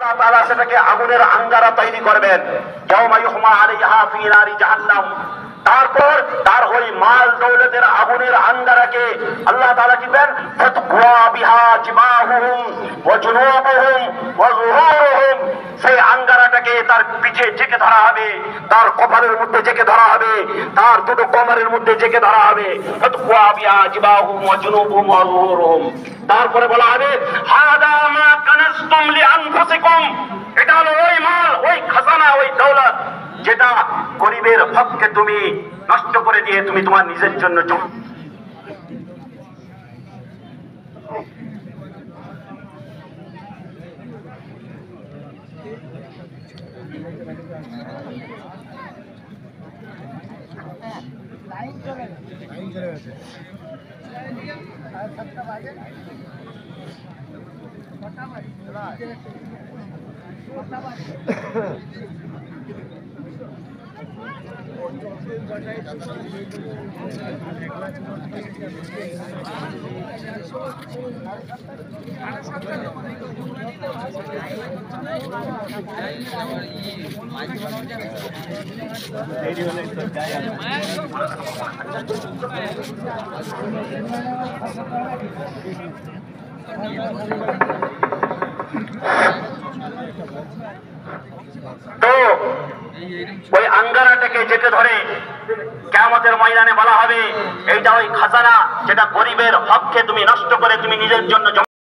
আল্লাহ তাআলা সেটাকে আগুনের আঙ্গারা তৈরি করবেন, ইয়াউমা ইউহমা আলাইহা ফি নারি জাহান্নাম। তারপর তার ওই মাল দৌলতের আগুনের আঙ্গারাকে আল্লাহ তাআলা দিবেন, ফাতকুয়া বিহা জিবাহুম ওয়া জুনুবুহুম ওয়া যুহুরুহুম। সেই আঙ্গারাটাকে তার পিঠে জেকে ধরা হবে, তার কপালের মধ্যে জেকে ধরা হবে, তার দুটো কোমরের মধ্যে জেকে ধরা হবে। ফাতকুয়া বিহা জিবাহুম ওয়া জুনুবুহুম ওয়া যুহুরুহুম। তারপরে বলা হবে, হাদা মা কানাজতুম লিআনফুসিকুম। এটা হলো ওই মাল, ওই খাজানা, ওই দৌলত যেটা গরিবের হককে তুমি নষ্ট করে দিয়ে তুমি তোমার নিজের জন্য তো ওই আঙ্গারাটাকে যেতে ধরে কিয়ামতের ময়দানে বলা হবে, এইটা ওই খাজানা যেটা গরিবের হককে তুমি নষ্ট করে তুমি নিজের জন্য